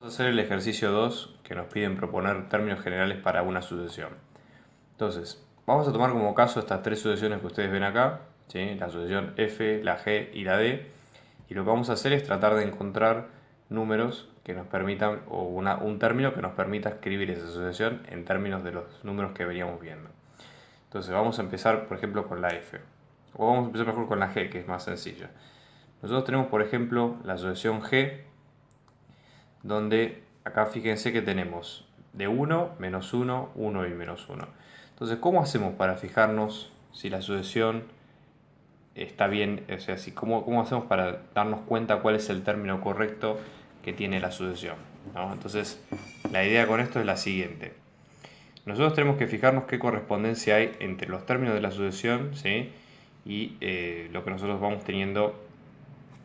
Vamos a hacer el ejercicio 2 que nos piden proponer términos generales para una sucesión. Entonces, vamos a tomar como caso estas tres sucesiones que ustedes ven acá, ¿sí? La sucesión f, la g y la d, y lo que vamos a hacer es tratar de encontrar números que nos permitan, o un término que nos permita escribir esa sucesión en términos de los números que veníamos viendo. Entonces, vamos a empezar, por ejemplo, con la f, o vamos a empezar mejor con la g, que es más sencilla. Nosotros tenemos, por ejemplo, la sucesión g, donde acá fíjense que tenemos de 1, menos 1, 1 y menos 1. Entonces, ¿cómo hacemos para fijarnos si la sucesión está bien? O sea, ¿cómo hacemos para darnos cuenta cuál es el término correcto que tiene la sucesión, ¿no? Entonces, la idea con esto es la siguiente. Nosotros tenemos que fijarnos qué correspondencia hay entre los términos de la sucesión, ¿sí? Y lo que nosotros vamos teniendo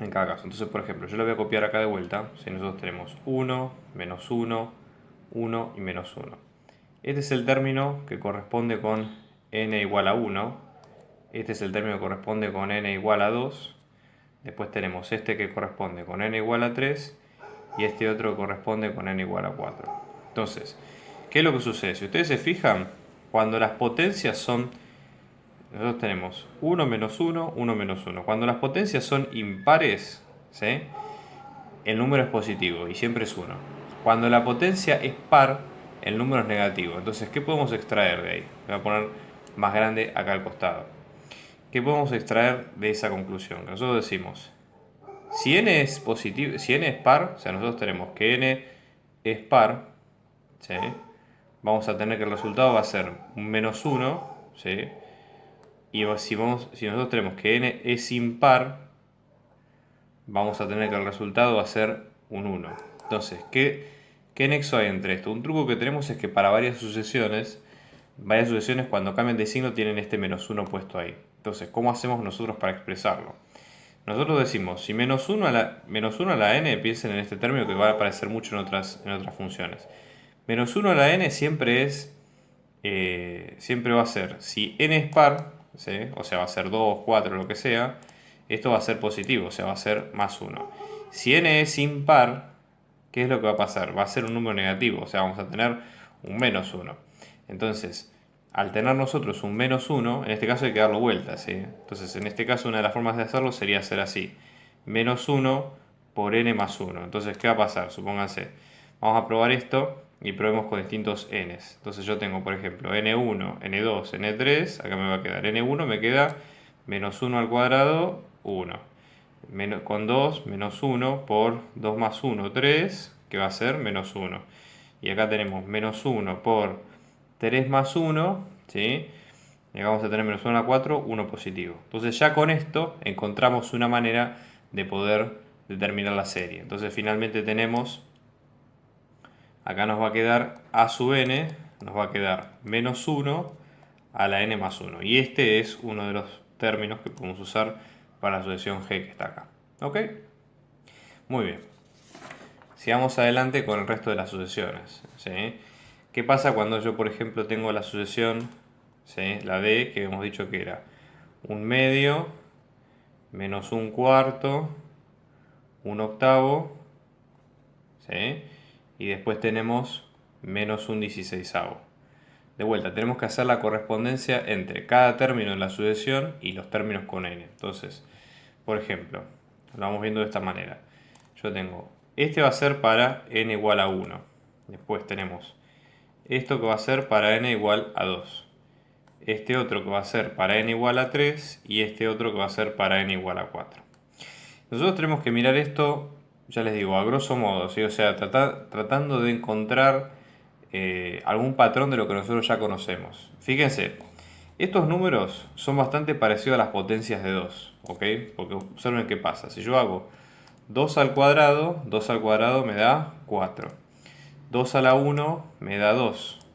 en cada caso. Entonces, por ejemplo, yo lo voy a copiar acá de vuelta. Si nosotros tenemos 1, menos 1, 1 y menos 1. Este es el término que corresponde con n igual a 1. Este es el término que corresponde con n igual a 2. Después tenemos este que corresponde con n igual a 3. Y este otro que corresponde con n igual a 4. Entonces, ¿qué es lo que sucede? Si ustedes se fijan, cuando las potencias son... Nosotros tenemos 1 menos 1, 1 menos 1. Cuando las potencias son impares, ¿sí? El número es positivo y siempre es 1. Cuando la potencia es par, el número es negativo. Entonces, ¿qué podemos extraer de ahí? Voy a poner más grande acá al costado. ¿Qué podemos extraer de esa conclusión? Nosotros decimos, si n es positivo, si n es par, o sea, nosotros tenemos que n es par, ¿sí? Vamos a tener que el resultado va a ser un menos 1, ¿sí? Y si nosotros tenemos que n es impar, vamos a tener que el resultado va a ser un 1. Entonces, ¿qué nexo hay entre esto? Un truco que tenemos es que para varias sucesiones cuando cambian de signo tienen este menos 1 puesto ahí. Entonces, ¿cómo hacemos nosotros para expresarlo? Nosotros decimos, si menos 1 a la n, piensen en este término que va a aparecer mucho en otras funciones. Menos 1 a la n siempre va a ser, si n es par, ¿sí? O sea, va a ser 2, 4, lo que sea, esto va a ser positivo, o sea, va a ser más 1. Si n es impar, ¿qué es lo que va a pasar? Va a ser un número negativo, o sea, vamos a tener un menos 1. Entonces, al tener nosotros un menos 1, en este caso hay que darlo vuelta, ¿sí? Entonces, en este caso, una de las formas de hacerlo sería hacer así. Menos 1 por n más 1. Entonces, ¿qué va a pasar? Supónganse, vamos a probar esto y probemos con distintos n's. Entonces yo tengo, por ejemplo, n1, n2, n3, acá me va a quedar n1, me queda menos 1 al cuadrado, 1. Con 2, menos 1 por 2 más 1, 3, que va a ser menos 1. Y acá tenemos menos 1 por 3 más 1, ¿sí? Y acá vamos a tener menos 1 a 4, 1 positivo. Entonces ya con esto encontramos una manera de poder determinar la serie. Entonces finalmente tenemos... Acá nos va a quedar a sub n, nos va a quedar menos 1 a la n más 1. Y este es uno de los términos que podemos usar para la sucesión g que está acá. ¿Ok? Muy bien. Sigamos adelante con el resto de las sucesiones, ¿sí? ¿Qué pasa cuando yo, por ejemplo, tengo la sucesión, ¿sí? La d, que hemos dicho que era un medio, menos un cuarto, un octavo, ¿sí? Y después tenemos menos un 16avo. De vuelta, tenemos que hacer la correspondencia entre cada término en la sucesión y los términos con n. Entonces, por ejemplo, lo vamos viendo de esta manera. Yo tengo, este va a ser para n igual a 1. Después tenemos esto que va a ser para n igual a 2. Este otro que va a ser para n igual a 3 y este otro que va a ser para n igual a 4. Nosotros tenemos que mirar esto, ya les digo, a grosso modo, ¿sí? O sea, tratando de encontrar algún patrón de lo que nosotros ya conocemos. Fíjense, estos números son bastante parecidos a las potencias de 2, ¿ok? Porque observen qué pasa. Si yo hago 2 al cuadrado me da 4. 2 a la 1 me da 2.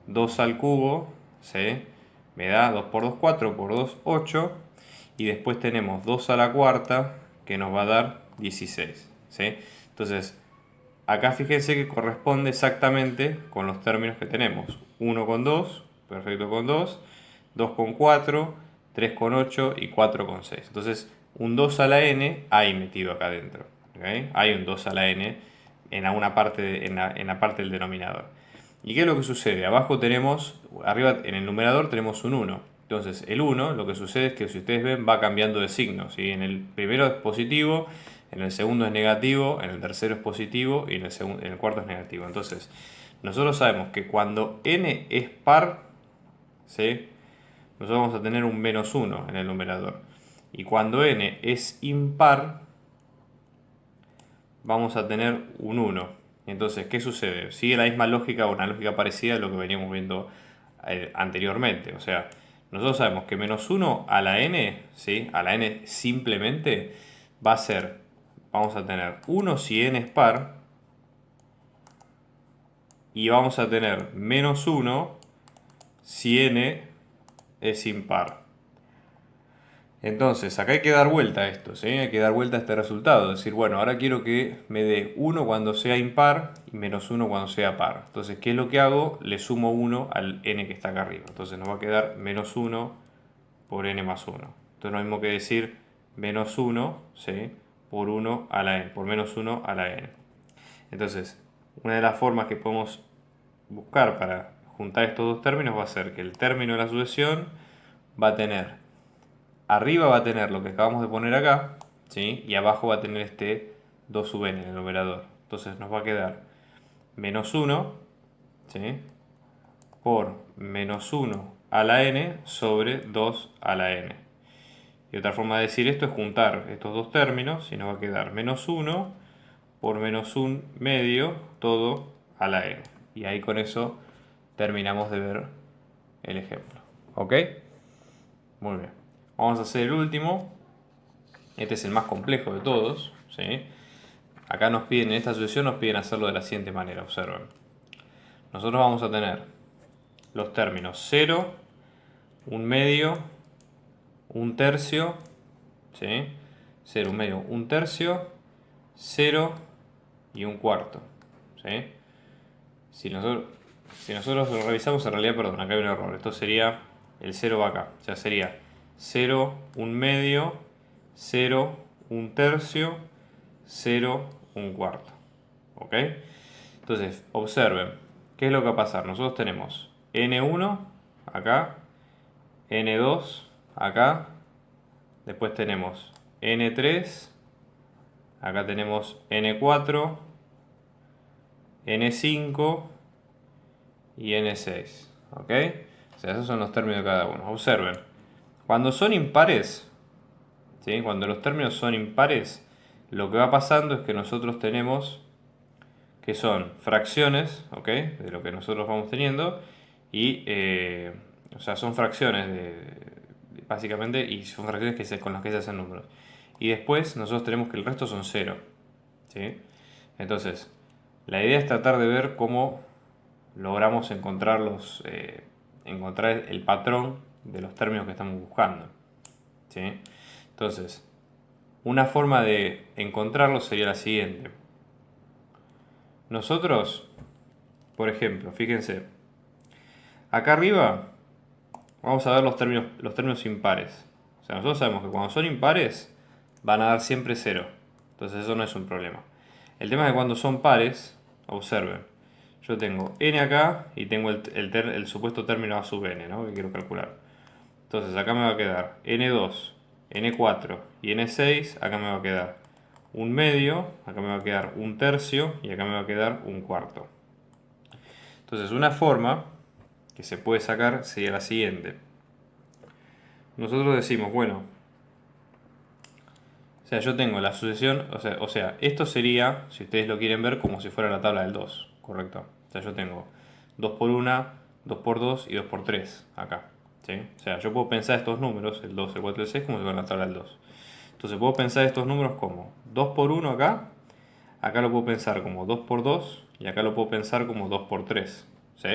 2 al cubo, ¿sí? Me da 2 por 2, 4 por 2, 8. Y después tenemos 2 a la cuarta, que nos va a dar 16, ¿sí? Entonces, acá fíjense que corresponde exactamente con los términos que tenemos. 1 con 2, perfecto con 2, 2 con 4, 3 con 8 y 4 con 6. Entonces, un 2 a la n hay metido acá adentro, ¿okay? Hay un 2 a la n en alguna parte, en la parte del denominador. ¿Y qué es lo que sucede? Abajo tenemos, arriba en el numerador tenemos un 1. Entonces el 1, lo que sucede es que si ustedes ven va cambiando de signo, ¿sí? En el primero es positivo, en el segundo es negativo, en el tercero es positivo y en el cuarto es negativo. Entonces nosotros sabemos que cuando n es par, ¿sí? Nosotros vamos a tener un menos 1 en el numerador. Y cuando n es impar, vamos a tener un 1. Entonces, ¿qué sucede? Sigue la misma lógica o una lógica parecida a lo que veníamos viendo anteriormente. O sea, nosotros sabemos que menos 1 a la n, ¿sí? A la n simplemente va a ser, vamos a tener 1 si n es par, y vamos a tener menos 1 si n es impar. Entonces, acá hay que dar vuelta a esto, ¿sí? Hay que dar vuelta a este resultado. Es decir, bueno, ahora quiero que me dé 1 cuando sea impar y menos 1 cuando sea par. Entonces, ¿qué es lo que hago? Le sumo 1 al n que está acá arriba. Entonces nos va a quedar menos 1 por n más 1. Entonces, lo mismo que decir menos 1, ¿sí? Por 1 a la n, por menos 1 a la n. Entonces, una de las formas que podemos buscar para juntar estos dos términos va a ser que el término de la sucesión va a tener, arriba va a tener lo que acabamos de poner acá, ¿sí? Y abajo va a tener este 2 sub n en el numerador. Entonces nos va a quedar menos 1, ¿sí? Por menos 1 a la n sobre 2 a la n. Y otra forma de decir esto es juntar estos dos términos y nos va a quedar menos 1 por menos 1 medio todo a la n. Y ahí con eso terminamos de ver el ejemplo. ¿Ok? Muy bien. Vamos a hacer el último. Este es el más complejo de todos, ¿sí? Acá nos piden, en esta sucesión nos piden hacerlo de la siguiente manera, observen. Nosotros vamos a tener los términos 0, 1 medio, 1 tercio, ¿sí? 0, 1 medio, 1 tercio, 0 y 1 cuarto, ¿sí? Si nosotros lo revisamos, en realidad, perdón, acá hay un error. Esto sería, el 0 va acá, o sea, sería 0, 1 medio, 0, 1 tercio, 0, 1 cuarto. ¿Ok? Entonces, observen, ¿qué es lo que va a pasar? Nosotros tenemos n1 acá, n2 acá, después tenemos n3, acá tenemos n4, n5 y n6. ¿Ok? O sea, esos son los términos de cada uno. Observen, cuando son impares, ¿sí? Cuando los términos son impares, lo que va pasando es que nosotros tenemos que son fracciones, ¿ok? De lo que nosotros vamos teniendo, y, o sea, son fracciones básicamente, y son fracciones con las que se hacen números. Y después nosotros tenemos que el resto son 0, ¿sí? Entonces, la idea es tratar de ver cómo logramos encontrar encontrar el patrón de los términos que estamos buscando, ¿sí? Entonces, una forma de encontrarlo sería la siguiente. Nosotros, por ejemplo, fíjense, acá arriba vamos a ver los términos impares. O sea, nosotros sabemos que cuando son impares van a dar siempre 0. Entonces eso no es un problema. El tema es que cuando son pares, observen, yo tengo n acá y tengo el supuesto término a sub n, ¿no? Que quiero calcular. Entonces acá me va a quedar n2, n4 y n6, acá me va a quedar un medio, acá me va a quedar un tercio y acá me va a quedar un cuarto. Entonces una forma que se puede sacar sería la siguiente. Nosotros decimos, bueno, o sea, yo tengo la sucesión, o sea, esto sería, si ustedes lo quieren ver, como si fuera la tabla del 2, ¿correcto? O sea, yo tengo 2 por 1, 2 por 2 y 2 por 3 acá, ¿sí? O sea, yo puedo pensar estos números, el 2, el 4 y el 6, como si fuera la tabla del 2. Entonces puedo pensar estos números como 2 por 1 acá, acá lo puedo pensar como 2 por 2 y acá lo puedo pensar como 2 por 3, ¿sí?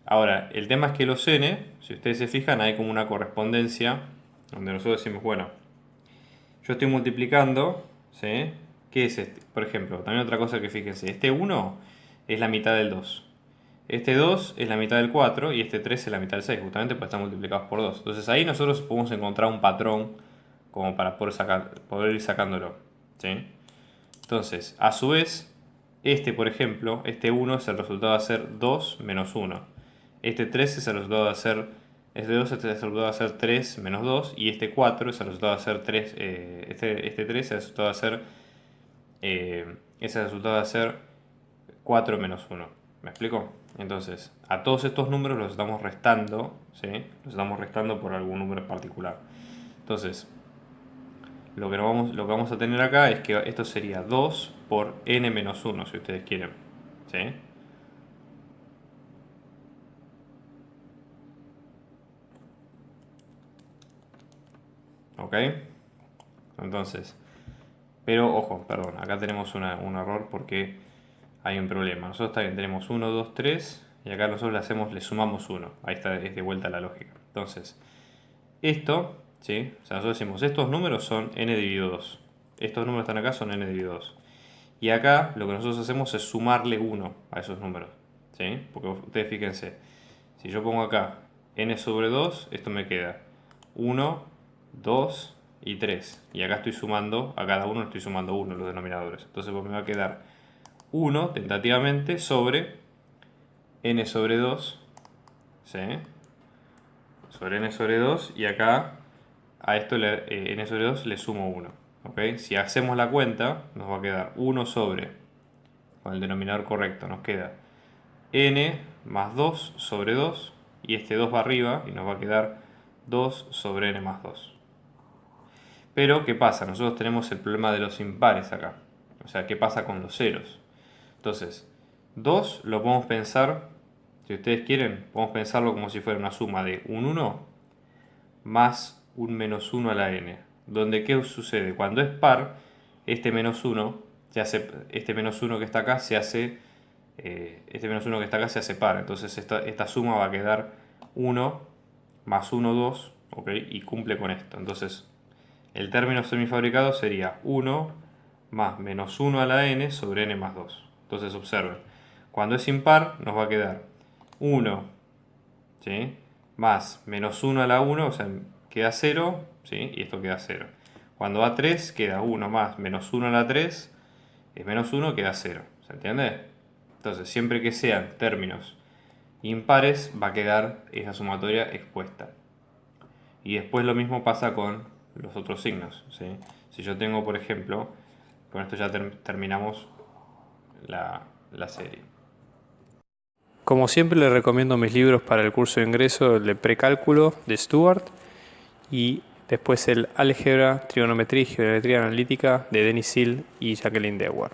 Ahora, el tema es que los n, si ustedes se fijan, hay como una correspondencia donde nosotros decimos, bueno, yo estoy multiplicando, ¿sí? ¿Qué es este? Por ejemplo, también otra cosa que fíjense, este 1 es la mitad del 2. Este 2 es la mitad del 4 y este 3 es la mitad del 6, justamente porque están multiplicados por 2. Entonces ahí nosotros podemos encontrar un patrón como para poder ir sacándolo, ¿sí? Entonces, a su vez, Este, por ejemplo, este 1 es el resultado de hacer 2 menos 1. Este 3 es el resultado de hacer... Este 2 es el resultado de hacer 3 menos 2. Y este 4 es el resultado de hacer 3... este 3 es el resultado de hacer... es el resultado de hacer 4 menos 1. ¿Me explico? Entonces, a todos estos números los estamos restando, ¿sí? Los estamos restando por algún número en particular. Entonces, lo que vamos a tener acá es que esto sería 2 por n menos 1, si ustedes quieren. ¿Sí? ¿Ok? Entonces, pero ojo, perdón, acá tenemos un error porque hay un problema. Nosotros también tenemos 1, 2, 3 y acá nosotros le sumamos 1. Ahí está, es de vuelta la lógica. Entonces, esto, ¿sí? O sea, nosotros decimos, estos números son n dividido 2. Estos números que están acá son n dividido 2. Y acá lo que nosotros hacemos es sumarle 1 a esos números. ¿Sí? Porque ustedes fíjense, si yo pongo acá n sobre 2, esto me queda 1, 2 y 3. Y acá estoy sumando, a cada uno estoy sumando 1 los denominadores. Entonces pues me va a quedar 1 tentativamente sobre n sobre 2. ¿Sí? Sobre n sobre 2 y acá a esto n sobre 2 le sumo 1. ¿Okay? Si hacemos la cuenta nos va a quedar 1 sobre, con el denominador correcto, nos queda n más 2 sobre 2 y este 2 va arriba y nos va a quedar 2 sobre n más 2. Pero ¿qué pasa? Nosotros tenemos el problema de los impares acá. O sea, ¿qué pasa con los ceros? Entonces, 2 lo podemos pensar, si ustedes quieren, podemos pensarlo como si fuera una suma de un 1 más un menos 1 a la n. Donde, ¿qué sucede? Cuando es par, este menos 1, este menos 1 que está acá se hace... este menos 1 que está acá se hace par. Entonces esta suma va a quedar 1 más 1, 2, ¿ok? Y cumple con esto. Entonces, el término semifabricado sería 1 más menos 1 a la n sobre n más 2. Entonces observen, cuando es impar nos va a quedar 1, ¿sí? Más menos 1 a la 1, o sea, queda 0, ¿sí? Y esto queda 0. Cuando va 3 queda 1 más menos 1 a la 3, es menos 1, queda 0. ¿Se entiende? Entonces, siempre que sean términos impares va a quedar esa sumatoria expuesta. Y después lo mismo pasa con los otros signos, ¿sí? Si yo tengo, por ejemplo, con esto ya terminamos la serie. Como siempre les recomiendo mis libros para el curso de ingreso, el de precálculo de Stuart y después el álgebra, trigonometría y geometría analítica de Denis Hill y Jacqueline Dewar.